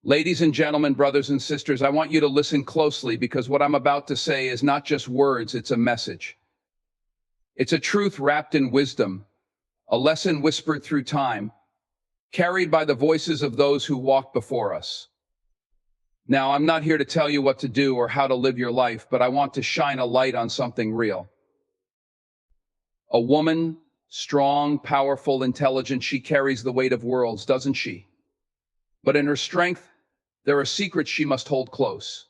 Ladies and gentlemen, brothers and sisters, I want you to listen closely because what I'm about to say is not just words, it's a message. It's a truth wrapped in wisdom, a lesson whispered through time, carried by the voices of those who walked before us. Now, I'm not here to tell you what to do or how to live your life, but I want to shine a light on something real. A woman, strong, powerful, intelligent, she carries the weight of worlds, doesn't she? But in her strength, there are secrets she must hold close.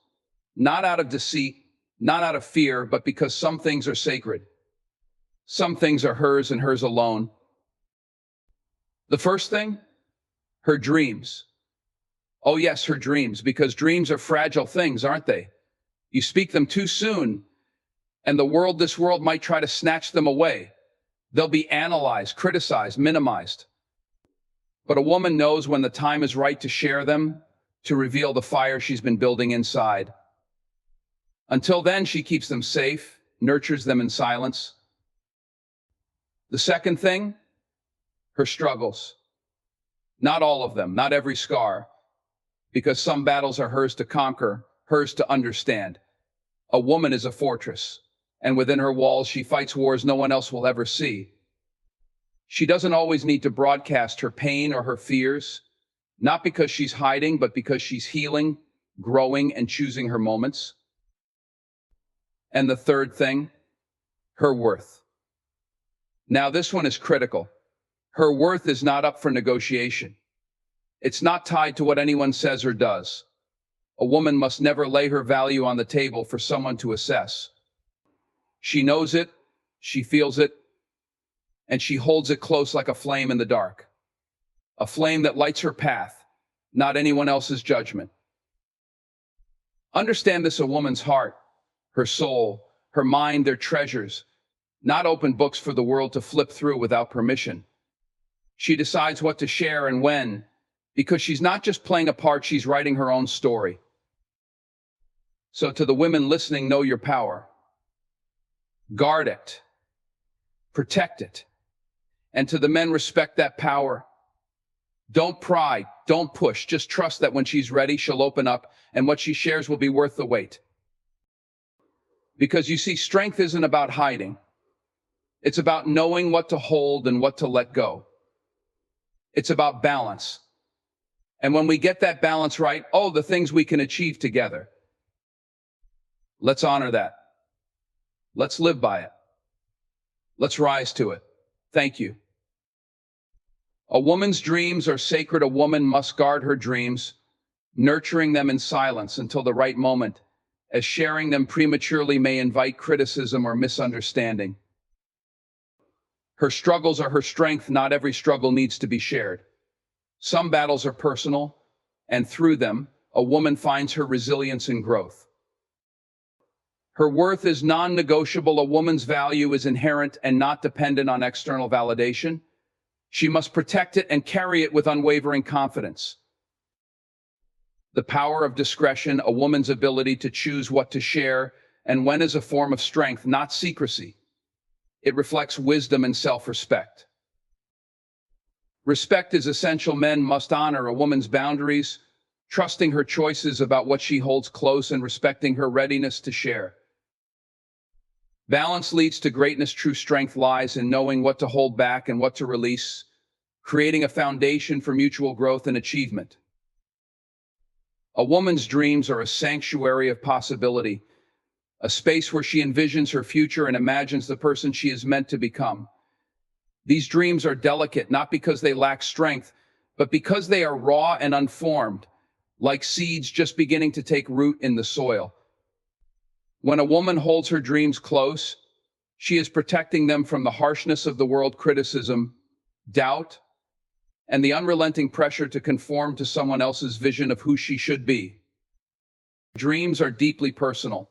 Not out of deceit, not out of fear, but because some things are sacred. Some things are hers and hers alone. The first thing? Her dreams. Oh yes, her dreams, because dreams are fragile things, aren't they? You speak them too soon, and this world might try to snatch them away. They'll be analyzed, criticized, minimized. But a woman knows when the time is right to share them, to reveal the fire she's been building inside. Until then, she keeps them safe, nurtures them in silence. The second thing, her struggles. Not all of them, not every scar, because some battles are hers to conquer, hers to understand. A woman is a fortress, and within her walls she fights wars no one else will ever see. She doesn't always need to broadcast her pain or her fears, not because she's hiding, but because she's healing, growing, and choosing her moments. And the third thing, her worth. Now, this one is critical. Her worth is not up for negotiation. It's not tied to what anyone says or does. A woman must never lay her value on the table for someone to assess. She knows it, she feels it, and she holds it close like a flame in the dark. A flame that lights her path, not anyone else's judgment. Understand this: a woman's heart, her soul, her mind, their treasures, not open books for the world to flip through without permission. She decides what to share and when, because she's not just playing a part, she's writing her own story. So to the women listening, know your power. Guard it. Protect it. And to the men, respect that power. Don't pry, don't push, just trust that when she's ready, she'll open up, and what she shares will be worth the wait. Because you see, strength isn't about hiding. It's about knowing what to hold and what to let go. It's about balance. And when we get that balance right, the things we can achieve together. Let's honor that. Let's live by it. Let's rise to it. Thank you. A woman's dreams are sacred. A woman must guard her dreams, nurturing them in silence until the right moment, as sharing them prematurely may invite criticism or misunderstanding. Her struggles are her strength. Not every struggle needs to be shared. Some battles are personal, and through them, a woman finds her resilience and growth. Her worth is non-negotiable. A woman's value is inherent and not dependent on external validation. She must protect it and carry it with unwavering confidence. The power of discretion, a woman's ability to choose what to share and when, is a form of strength, not secrecy. It reflects wisdom and self-respect. Respect is essential. Men must honor a woman's boundaries, trusting her choices about what she holds close and respecting her readiness to share. Balance leads to greatness. True strength lies in knowing what to hold back and what to release, creating a foundation for mutual growth and achievement. A woman's dreams are a sanctuary of possibility, a space where she envisions her future and imagines the person she is meant to become. These dreams are delicate, not because they lack strength, but because they are raw and unformed, like seeds just beginning to take root in the soil. When a woman holds her dreams close, she is protecting them from the harshness of the world, criticism, doubt, and the unrelenting pressure to conform to someone else's vision of who she should be. Dreams are deeply personal.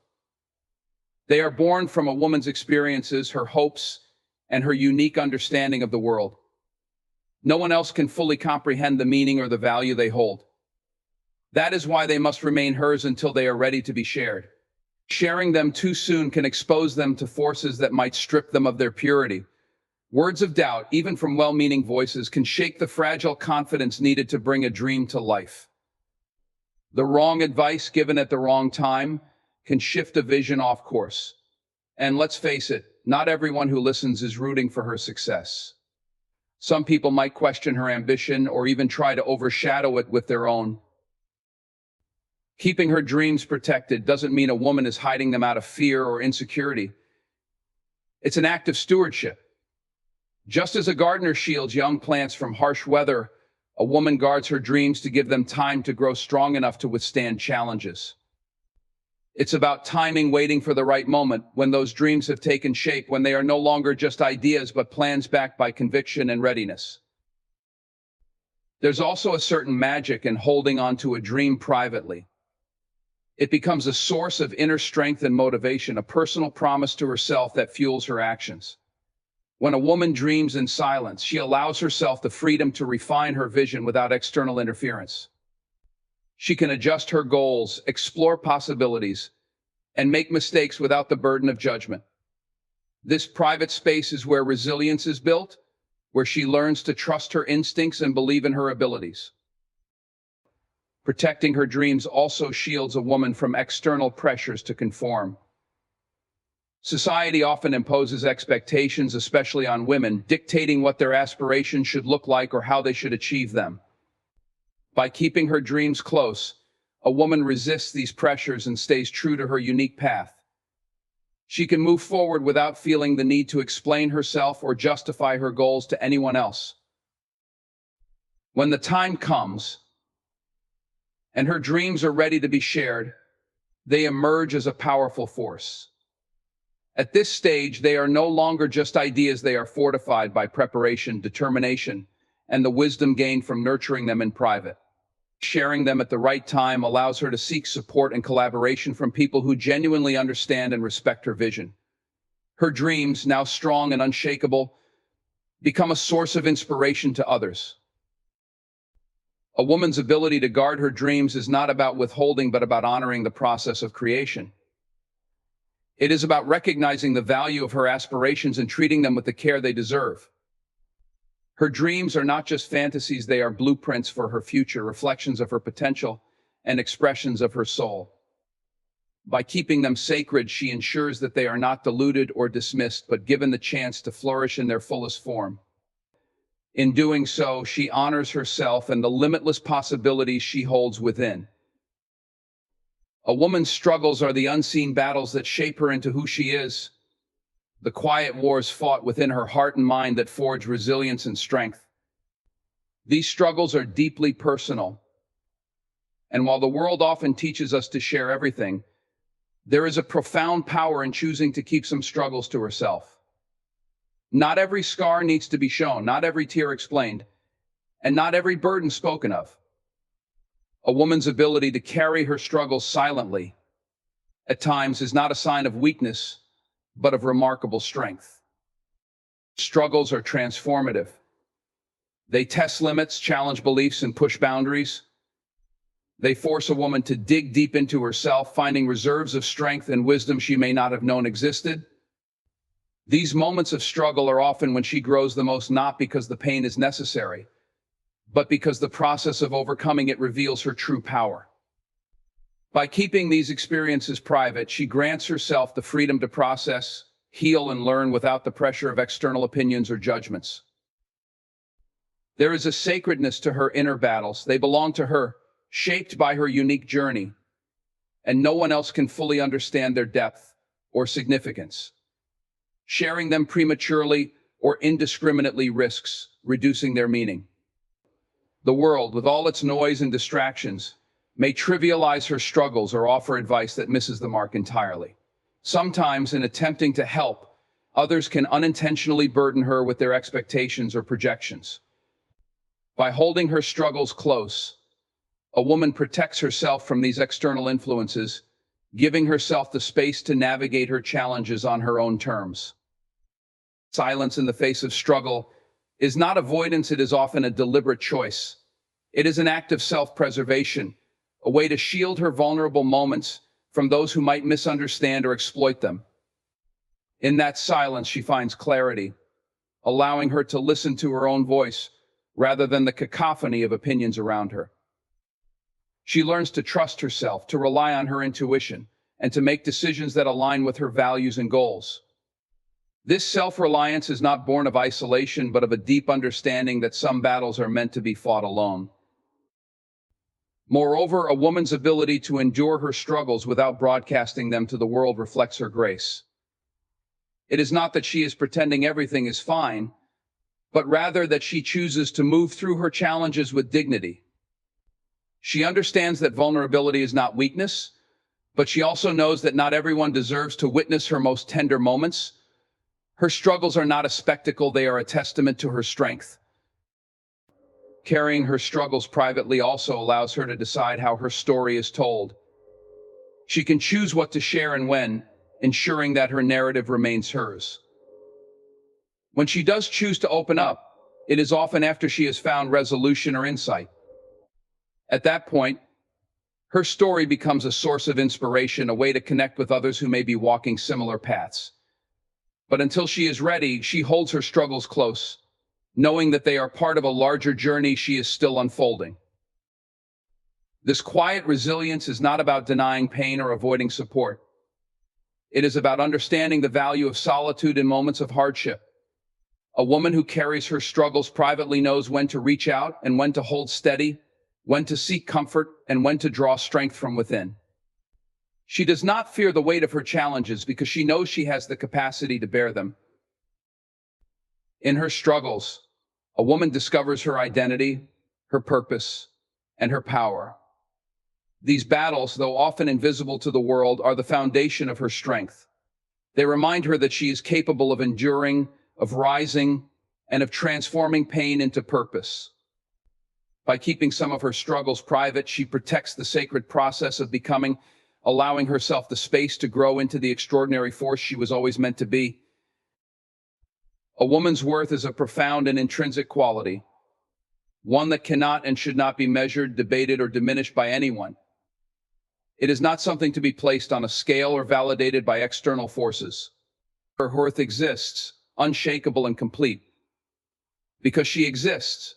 They are born from a woman's experiences, her hopes, and her unique understanding of the world. No one else can fully comprehend the meaning or the value they hold. That is why they must remain hers until they are ready to be shared. Sharing them too soon can expose them to forces that might strip them of their purity. Words of doubt, even from well-meaning voices, can shake the fragile confidence needed to bring a dream to life. The wrong advice given at the wrong time can shift a vision off course. And let's face it, not everyone who listens is rooting for her success. Some people might question her ambition or even try to overshadow it with their own. Keeping her dreams protected doesn't mean a woman is hiding them out of fear or insecurity. It's an act of stewardship. Just as a gardener shields young plants from harsh weather, a woman guards her dreams to give them time to grow strong enough to withstand challenges. It's about timing, waiting for the right moment, when those dreams have taken shape, when they are no longer just ideas but plans backed by conviction and readiness. There's also a certain magic in holding on to a dream privately. It becomes a source of inner strength and motivation, a personal promise to herself that fuels her actions. When a woman dreams in silence, she allows herself the freedom to refine her vision without external interference. She can adjust her goals, explore possibilities, and make mistakes without the burden of judgment. This private space is where resilience is built, where she learns to trust her instincts and believe in her abilities. Protecting her dreams also shields a woman from external pressures to conform. Society often imposes expectations, especially on women, dictating what their aspirations should look like or how they should achieve them. By keeping her dreams close, a woman resists these pressures and stays true to her unique path. She can move forward without feeling the need to explain herself or justify her goals to anyone else. When the time comes, and her dreams are ready to be shared, they emerge as a powerful force. At this stage, they are no longer just ideas, they are fortified by preparation, determination, and the wisdom gained from nurturing them in private. Sharing them at the right time allows her to seek support and collaboration from people who genuinely understand and respect her vision. Her dreams, now strong and unshakable, become a source of inspiration to others. A woman's ability to guard her dreams is not about withholding, but about honoring the process of creation. It is about recognizing the value of her aspirations and treating them with the care they deserve. Her dreams are not just fantasies, they are blueprints for her future, reflections of her potential, and expressions of her soul. By keeping them sacred, she ensures that they are not diluted or dismissed, but given the chance to flourish in their fullest form. In doing so, she honors herself and the limitless possibilities she holds within. A woman's struggles are the unseen battles that shape her into who she is, the quiet wars fought within her heart and mind that forge resilience and strength. These struggles are deeply personal, and while the world often teaches us to share everything, there is a profound power in choosing to keep some struggles to herself. Not every scar needs to be shown, not every tear explained, and not every burden spoken of. A woman's ability to carry her struggles silently, at times, is not a sign of weakness, but of remarkable strength. Struggles are transformative. They test limits, challenge beliefs, and push boundaries. They force a woman to dig deep into herself, finding reserves of strength and wisdom she may not have known existed. These moments of struggle are often when she grows the most, not because the pain is necessary, but because the process of overcoming it reveals her true power. By keeping these experiences private, she grants herself the freedom to process, heal, and learn without the pressure of external opinions or judgments. There is a sacredness to her inner battles. They belong to her, shaped by her unique journey, and no one else can fully understand their depth or significance. Sharing them prematurely or indiscriminately risks reducing their meaning. The world, with all its noise and distractions, may trivialize her struggles or offer advice that misses the mark entirely. Sometimes, in attempting to help, others can unintentionally burden her with their expectations or projections. By holding her struggles close, a woman protects herself from these external influences, giving herself the space to navigate her challenges on her own terms. Silence in the face of struggle is not avoidance, it is often a deliberate choice. It is an act of self-preservation, a way to shield her vulnerable moments from those who might misunderstand or exploit them. In that silence, she finds clarity, allowing her to listen to her own voice rather than the cacophony of opinions around her. She learns to trust herself, to rely on her intuition, and to make decisions that align with her values and goals. This self-reliance is not born of isolation, but of a deep understanding that some battles are meant to be fought alone. Moreover, a woman's ability to endure her struggles without broadcasting them to the world reflects her grace. It is not that she is pretending everything is fine, but rather that she chooses to move through her challenges with dignity. She understands that vulnerability is not weakness, but she also knows that not everyone deserves to witness her most tender moments. Her struggles are not a spectacle, they are a testament to her strength. Carrying her struggles privately also allows her to decide how her story is told. She can choose what to share and when, ensuring that her narrative remains hers. When she does choose to open up, it is often after she has found resolution or insight. At that point, her story becomes a source of inspiration, a way to connect with others who may be walking similar paths. But until she is ready, she holds her struggles close, knowing that they are part of a larger journey she is still unfolding. This quiet resilience is not about denying pain or avoiding support. It is about understanding the value of solitude in moments of hardship. A woman who carries her struggles privately knows when to reach out and when to hold steady, when to seek comfort, and when to draw strength from within. She does not fear the weight of her challenges because she knows she has the capacity to bear them. In her struggles, a woman discovers her identity, her purpose, and her power. These battles, though often invisible to the world, are the foundation of her strength. They remind her that she is capable of enduring, of rising, and of transforming pain into purpose. By keeping some of her struggles private, she protects the sacred process of becoming, allowing herself the space to grow into the extraordinary force she was always meant to be. A woman's worth is a profound and intrinsic quality, one that cannot and should not be measured, debated, or diminished by anyone. It is not something to be placed on a scale or validated by external forces. Her worth exists, unshakable and complete, because she exists.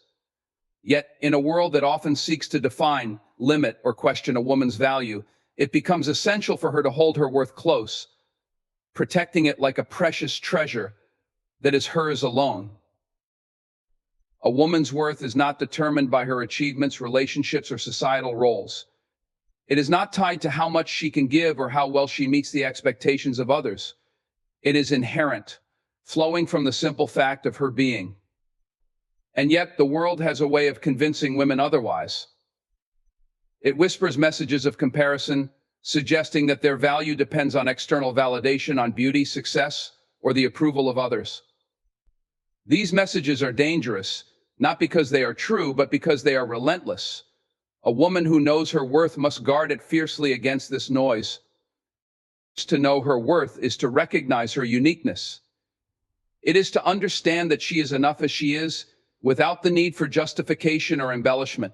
Yet, in a world that often seeks to define, limit, or question a woman's value, it becomes essential for her to hold her worth close, protecting it like a precious treasure that is hers alone. A woman's worth is not determined by her achievements, relationships, or societal roles. It is not tied to how much she can give or how well she meets the expectations of others. It is inherent, flowing from the simple fact of her being. And yet, the world has a way of convincing women otherwise. It whispers messages of comparison, suggesting that their value depends on external validation, on beauty, success, or the approval of others. These messages are dangerous, not because they are true, but because they are relentless. A woman who knows her worth must guard it fiercely against this noise. To know her worth is to recognize her uniqueness. It is to understand that she is enough as she is, without the need for justification or embellishment.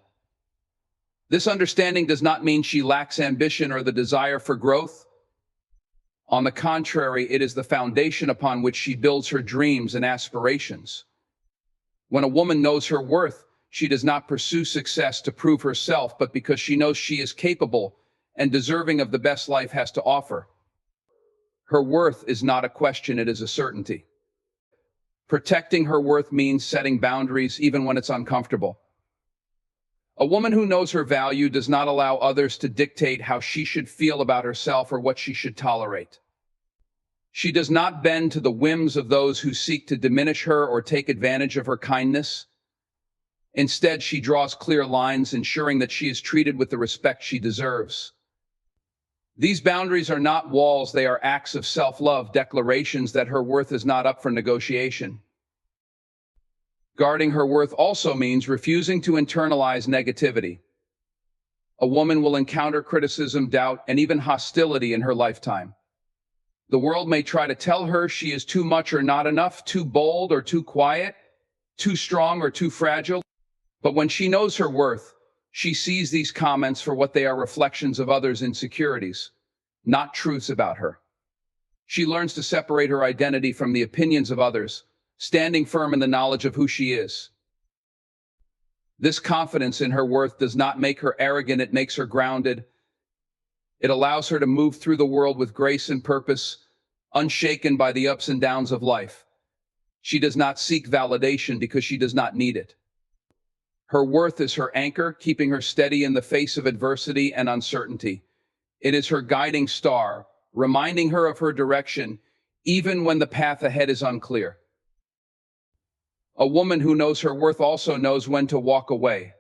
This understanding does not mean she lacks ambition or the desire for growth. On the contrary, it is the foundation upon which she builds her dreams and aspirations. When a woman knows her worth, she does not pursue success to prove herself, but because she knows she is capable and deserving of the best life has to offer. Her worth is not a question, it is a certainty. Protecting her worth means setting boundaries even when it's uncomfortable. A woman who knows her value does not allow others to dictate how she should feel about herself or what she should tolerate. She does not bend to the whims of those who seek to diminish her or take advantage of her kindness. Instead, she draws clear lines, ensuring that she is treated with the respect she deserves. These boundaries are not walls, they are acts of self-love, declarations that her worth is not up for negotiation. Guarding her worth also means refusing to internalize negativity. A woman will encounter criticism, doubt, and even hostility in her lifetime. The world may try to tell her she is too much or not enough, too bold or too quiet, too strong or too fragile. But when she knows her worth, she sees these comments for what they are: reflections of others' insecurities, not truths about her. She learns to separate her identity from the opinions of others, standing firm in the knowledge of who she is. This confidence in her worth does not make her arrogant, it makes her grounded. It allows her to move through the world with grace and purpose, unshaken by the ups and downs of life. She does not seek validation because she does not need it. Her worth is her anchor, keeping her steady in the face of adversity and uncertainty. It is her guiding star, reminding her of her direction, even when the path ahead is unclear. A woman who knows her worth also knows when to walk away.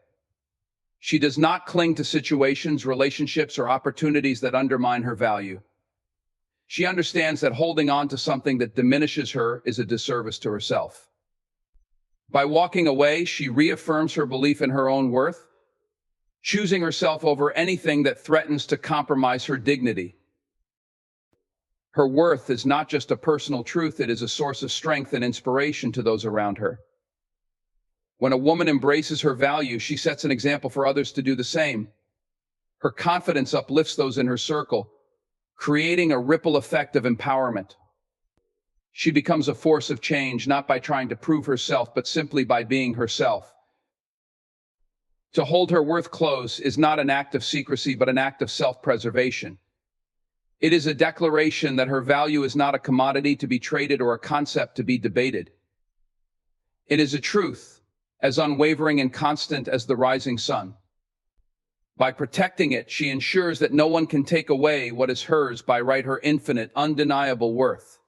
She does not cling to situations, relationships, or opportunities that undermine her value. She understands that holding on to something that diminishes her is a disservice to herself. By walking away, she reaffirms her belief in her own worth, choosing herself over anything that threatens to compromise her dignity. Her worth is not just a personal truth, it is a source of strength and inspiration to those around her. When a woman embraces her value, she sets an example for others to do the same. Her confidence uplifts those in her circle, creating a ripple effect of empowerment. She becomes a force of change, not by trying to prove herself, but simply by being herself. To hold her worth close is not an act of secrecy, but an act of self-preservation. It is a declaration that her value is not a commodity to be traded or a concept to be debated. It is a truth, as unwavering and constant as the rising sun. By protecting it, she ensures that no one can take away what is hers by right, her infinite, undeniable worth.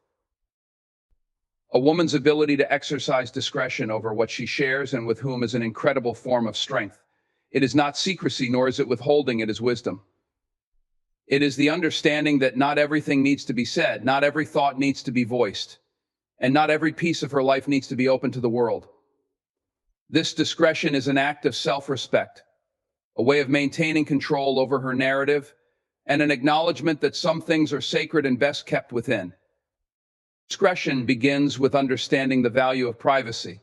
A woman's ability to exercise discretion over what she shares and with whom is an incredible form of strength. It is not secrecy, nor is it withholding, it is wisdom. It is the understanding that not everything needs to be said, not every thought needs to be voiced, and not every piece of her life needs to be open to the world. This discretion is an act of self-respect, a way of maintaining control over her narrative, and an acknowledgement that some things are sacred and best kept within. Discretion begins with understanding the value of privacy.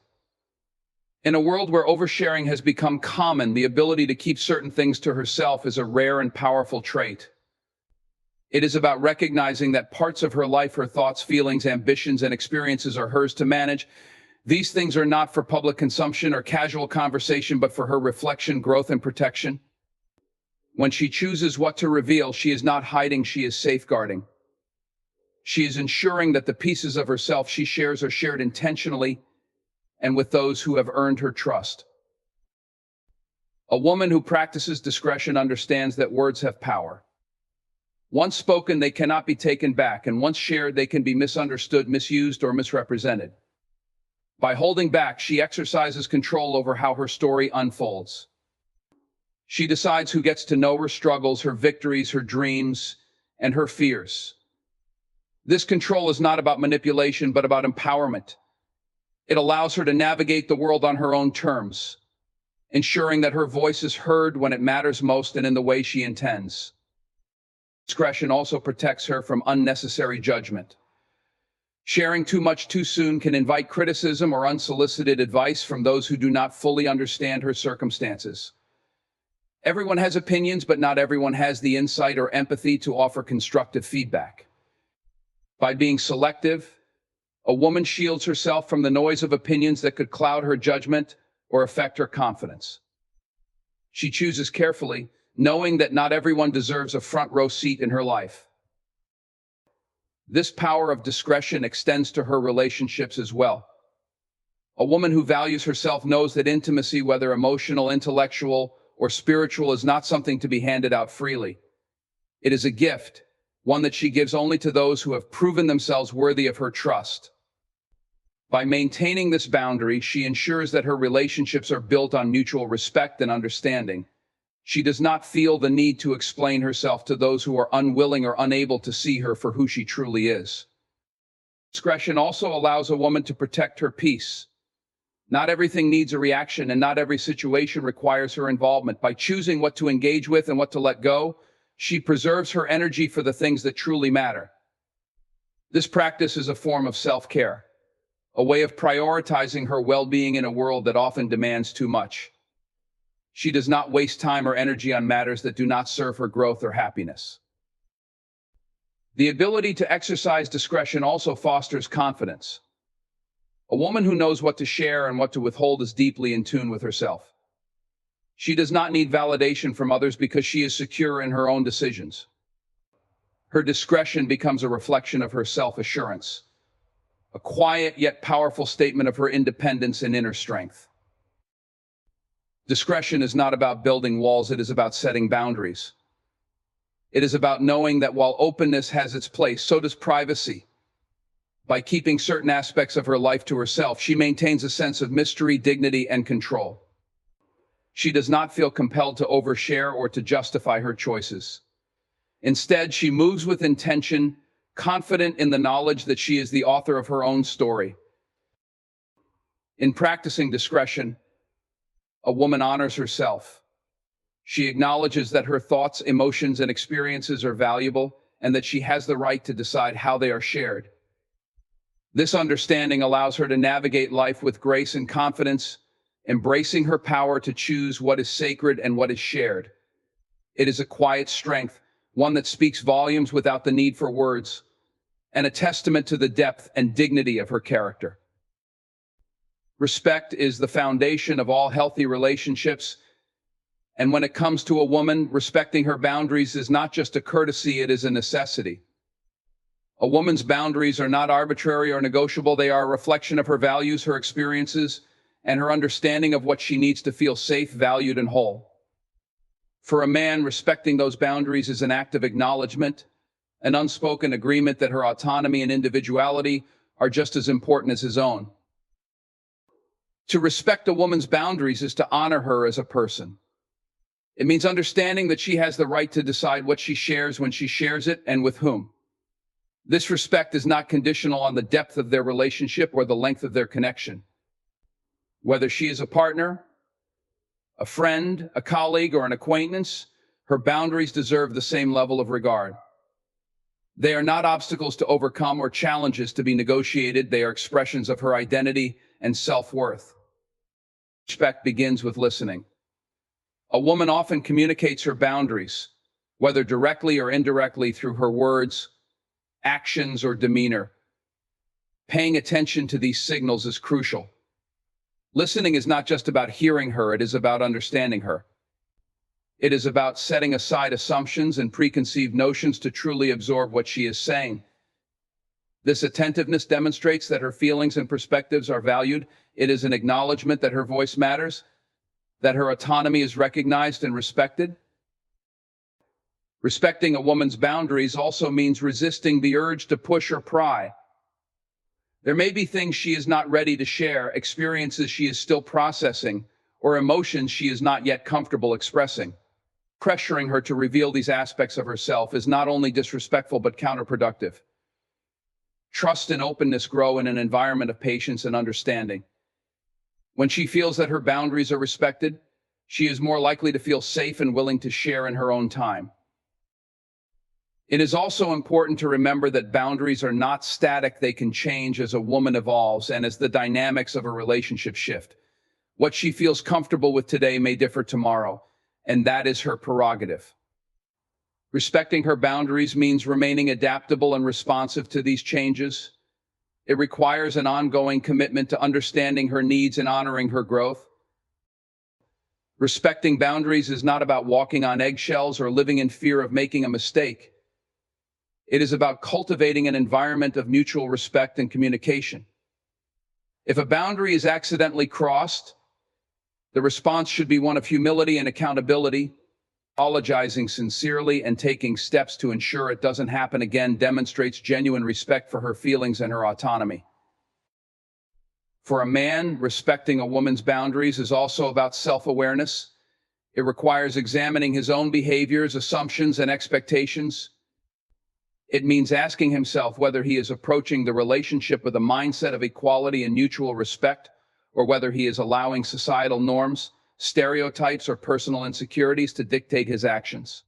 In a world where oversharing has become common, the ability to keep certain things to herself is a rare and powerful trait. It is about recognizing that parts of her life, her thoughts, feelings, ambitions, and experiences are hers to manage. These things are not for public consumption or casual conversation, but for her reflection, growth, and protection. When she chooses what to reveal, she is not hiding, she is safeguarding. She is ensuring that the pieces of herself she shares are shared intentionally and with those who have earned her trust. A woman who practices discretion understands that words have power. Once spoken, they cannot be taken back, and once shared, they can be misunderstood, misused, or misrepresented. By holding back, she exercises control over how her story unfolds. She decides who gets to know her struggles, her victories, her dreams, and her fears. This control is not about manipulation, but about empowerment. It allows her to navigate the world on her own terms, ensuring that her voice is heard when it matters most and in the way she intends. Discretion also protects her from unnecessary judgment. Sharing too much too soon can invite criticism or unsolicited advice from those who do not fully understand her circumstances. Everyone has opinions, but not everyone has the insight or empathy to offer constructive feedback. By being selective, a woman shields herself from the noise of opinions that could cloud her judgment or affect her confidence. She chooses carefully, knowing that not everyone deserves a front row seat in her life. This power of discretion extends to her relationships as well. A woman who values herself knows that intimacy, whether emotional, intellectual, or spiritual, is not something to be handed out freely. It is a gift, one that she gives only to those who have proven themselves worthy of her trust. By maintaining this boundary, she ensures that her relationships are built on mutual respect and understanding. She does not feel the need to explain herself to those who are unwilling or unable to see her for who she truly is. Discretion also allows a woman to protect her peace. Not everything needs a reaction, and not every situation requires her involvement. By choosing what to engage with and what to let go, she preserves her energy for the things that truly matter. This practice is a form of self-care, a way of prioritizing her well-being in a world that often demands too much. She does not waste time or energy on matters that do not serve her growth or happiness. The ability to exercise discretion also fosters confidence. A woman who knows what to share and what to withhold is deeply in tune with herself. She does not need validation from others because she is secure in her own decisions. Her discretion becomes a reflection of her self-assurance, a quiet yet powerful statement of her independence and inner strength. Discretion is not about building walls, it is about setting boundaries. It is about knowing that while openness has its place, so does privacy. By keeping certain aspects of her life to herself, she maintains a sense of mystery, dignity, and control. She does not feel compelled to overshare or to justify her choices. Instead, she moves with intention, confident in the knowledge that she is the author of her own story. In practicing discretion, a woman honors herself. She acknowledges that her thoughts, emotions, and experiences are valuable and that she has the right to decide how they are shared. This understanding allows her to navigate life with grace and confidence, embracing her power to choose what is sacred and what is shared. It is a quiet strength, one that speaks volumes without the need for words, and a testament to the depth and dignity of her character. Respect is the foundation of all healthy relationships, and when it comes to a woman, respecting her boundaries is not just a courtesy, it is a necessity. A woman's boundaries are not arbitrary or negotiable, they are a reflection of her values, her experiences, and her understanding of what she needs to feel safe, valued, and whole. For a man, respecting those boundaries is an act of acknowledgement, an unspoken agreement that her autonomy and individuality are just as important as his own. To respect a woman's boundaries is to honor her as a person. It means understanding that she has the right to decide what she shares, when she shares it, and with whom. This respect is not conditional on the depth of their relationship or the length of their connection. Whether she is a partner, a friend, a colleague, or an acquaintance, her boundaries deserve the same level of regard. They are not obstacles to overcome or challenges to be negotiated. They are expressions of her identity and self-worth. Respect begins with listening. A woman often communicates her boundaries, whether directly or indirectly, through her words, actions, or demeanor. Paying attention to these signals is crucial. Listening is not just about hearing her, it is about understanding her. It is about setting aside assumptions and preconceived notions to truly absorb what she is saying. This attentiveness demonstrates that her feelings and perspectives are valued. It is an acknowledgement that her voice matters, that her autonomy is recognized and respected. Respecting a woman's boundaries also means resisting the urge to push or pry. There may be things she is not ready to share, experiences she is still processing, or emotions she is not yet comfortable expressing. Pressuring her to reveal these aspects of herself is not only disrespectful but counterproductive. Trust and openness grow in an environment of patience and understanding. When she feels that her boundaries are respected, she is more likely to feel safe and willing to share in her own time. It is also important to remember that boundaries are not static. They can change as a woman evolves and as the dynamics of a relationship shift. What she feels comfortable with today may differ tomorrow, and that is her prerogative. Respecting her boundaries means remaining adaptable and responsive to these changes. It requires an ongoing commitment to understanding her needs and honoring her growth. Respecting boundaries is not about walking on eggshells or living in fear of making a mistake. It is about cultivating an environment of mutual respect and communication. If a boundary is accidentally crossed, the response should be one of humility and accountability. Apologizing sincerely and taking steps to ensure it doesn't happen again demonstrates genuine respect for her feelings and her autonomy. For a man, respecting a woman's boundaries is also about self-awareness. It requires examining his own behaviors, assumptions, and expectations. It means asking himself whether he is approaching the relationship with a mindset of equality and mutual respect, or whether he is allowing societal norms, stereotypes, or personal insecurities to dictate his actions.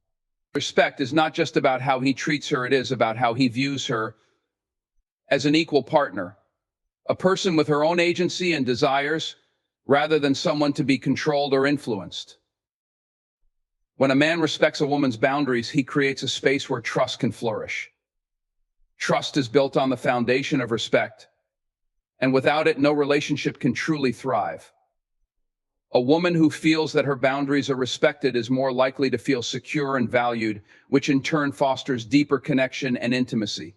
Respect is not just about how he treats her, it is about how he views her as an equal partner, a person with her own agency and desires, rather than someone to be controlled or influenced. When a man respects a woman's boundaries, he creates a space where trust can flourish. Trust is built on the foundation of respect, and without it, no relationship can truly thrive. A woman who feels that her boundaries are respected is more likely to feel secure and valued, which in turn fosters deeper connection and intimacy.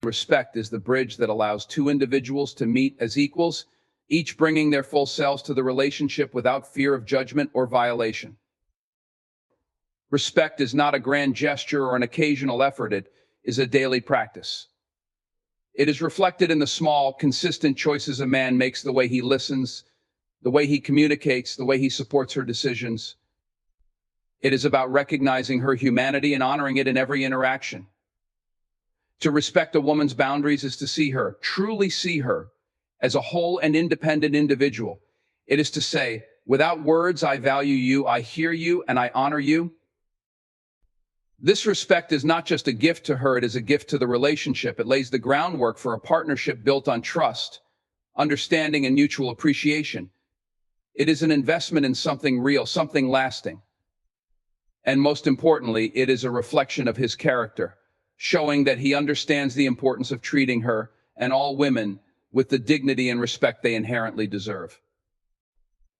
Respect is the bridge that allows two individuals to meet as equals, each bringing their full selves to the relationship without fear of judgment or violation. Respect is not a grand gesture or an occasional effort, it is a daily practice. It is reflected in the small, consistent choices a man makes, the way he listens, the way he communicates, the way he supports her decisions. It is about recognizing her humanity and honoring it in every interaction. To respect a woman's boundaries is to see her, truly see her, as a whole and independent individual. It is to say, without words, I value you, I hear you, and I honor you. This respect is not just a gift to her, it is a gift to the relationship. It lays the groundwork for a partnership built on trust, understanding, and mutual appreciation. It is an investment in something real, something lasting. And most importantly, it is a reflection of his character, showing that he understands the importance of treating her and all women with the dignity and respect they inherently deserve.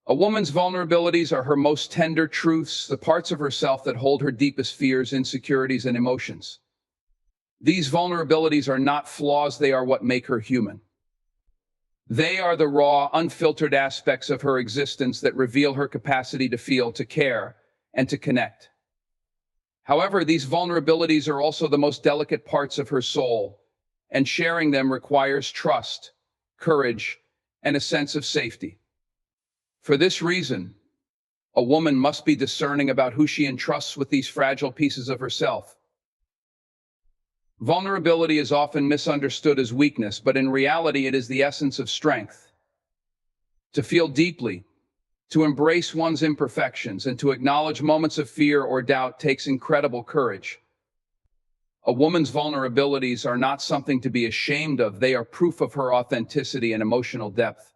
A woman's vulnerabilities are her most tender truths, the parts of herself that hold her deepest fears, insecurities, and emotions. These vulnerabilities are not flaws, they are what make her human. They are the raw, unfiltered aspects of her existence that reveal her capacity to feel, to care, and to connect. However, these vulnerabilities are also the most delicate parts of her soul, and sharing them requires trust, courage, and a sense of safety. For this reason, a woman must be discerning about who she entrusts with these fragile pieces of herself. Vulnerability is often misunderstood as weakness, but in reality it is the essence of strength. To feel deeply, to embrace one's imperfections, and to acknowledge moments of fear or doubt takes incredible courage. A woman's vulnerabilities are not something to be ashamed of, they are proof of her authenticity and emotional depth.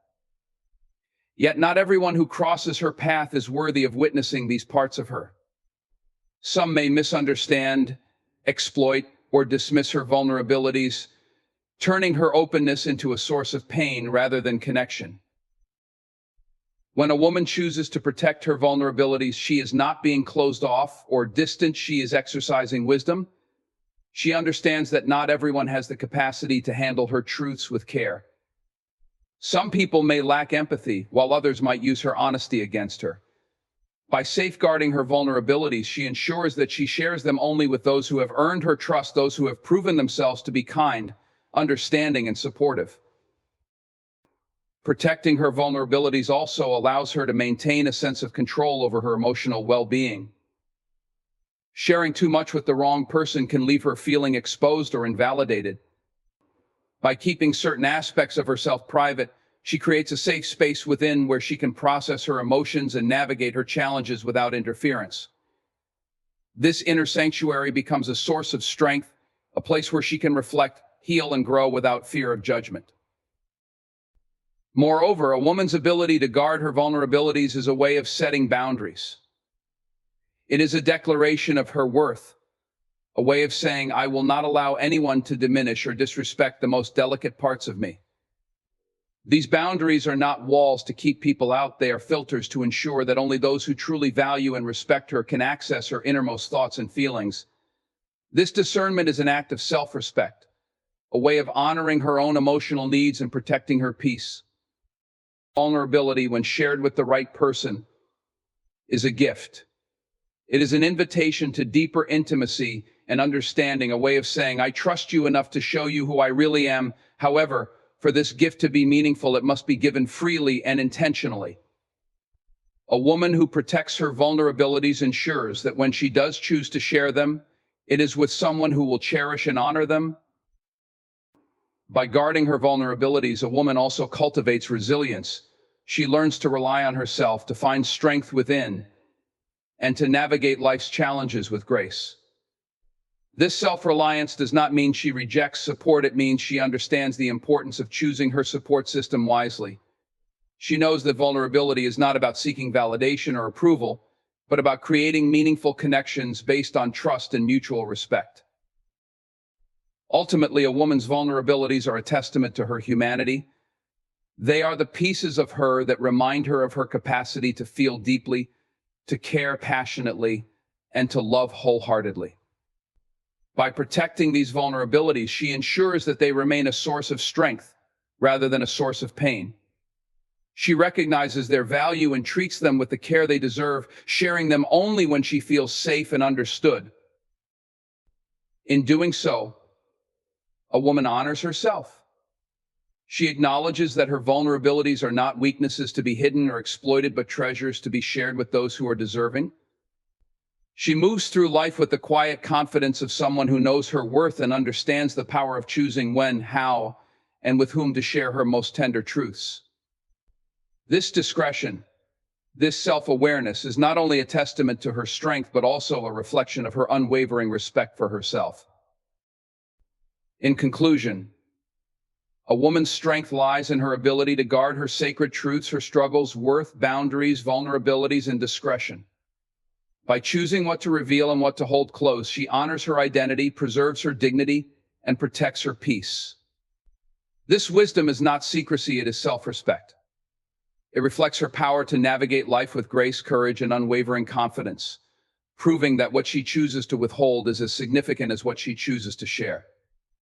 Yet not everyone who crosses her path is worthy of witnessing these parts of her. Some may misunderstand, exploit, or dismiss her vulnerabilities, turning her openness into a source of pain rather than connection. When a woman chooses to protect her vulnerabilities, she is not being closed off or distant, she is exercising wisdom. She understands that not everyone has the capacity to handle her truths with care. Some people may lack empathy, while others might use her honesty against her. By safeguarding her vulnerabilities, she ensures that she shares them only with those who have earned her trust, those who have proven themselves to be kind, understanding, and supportive. Protecting her vulnerabilities also allows her to maintain a sense of control over her emotional well-being. Sharing too much with the wrong person can leave her feeling exposed or invalidated. By keeping certain aspects of herself private, she creates a safe space within where she can process her emotions and navigate her challenges without interference. This inner sanctuary becomes a source of strength, a place where she can reflect, heal, and grow without fear of judgment. Moreover, a woman's ability to guard her vulnerabilities is a way of setting boundaries. It is a declaration of her worth, a way of saying, I will not allow anyone to diminish or disrespect the most delicate parts of me. These boundaries are not walls to keep people out, they are filters to ensure that only those who truly value and respect her can access her innermost thoughts and feelings. This discernment is an act of self-respect, a way of honoring her own emotional needs and protecting her peace. Vulnerability, when shared with the right person, is a gift. It is an invitation to deeper intimacy and understanding, a way of saying, I trust you enough to show you who I really am. However, for this gift to be meaningful, it must be given freely and intentionally. A woman who protects her vulnerabilities ensures that when she does choose to share them, it is with someone who will cherish and honor them. By guarding her vulnerabilities, a woman also cultivates resilience. She learns to rely on herself, to find strength within, and to navigate life's challenges with grace. This self-reliance does not mean she rejects support, it means she understands the importance of choosing her support system wisely. She knows that vulnerability is not about seeking validation or approval, but about creating meaningful connections based on trust and mutual respect. Ultimately, a woman's vulnerabilities are a testament to her humanity. They are the pieces of her that remind her of her capacity to feel deeply, to care passionately, and to love wholeheartedly. By protecting these vulnerabilities, she ensures that they remain a source of strength rather than a source of pain. She recognizes their value and treats them with the care they deserve, sharing them only when she feels safe and understood. In doing so, a woman honors herself. She acknowledges that her vulnerabilities are not weaknesses to be hidden or exploited, but treasures to be shared with those who are deserving. She moves through life with the quiet confidence of someone who knows her worth and understands the power of choosing when, how, and with whom to share her most tender truths. This discretion, this self-awareness is not only a testament to her strength, but also a reflection of her unwavering respect for herself. In conclusion, a woman's strength lies in her ability to guard her sacred truths, her struggles, worth, boundaries, vulnerabilities, and discretion. By choosing what to reveal and what to hold close, she honors her identity, preserves her dignity, and protects her peace. This wisdom is not secrecy, it is self-respect. It reflects her power to navigate life with grace, courage, and unwavering confidence, proving that what she chooses to withhold is as significant as what she chooses to share.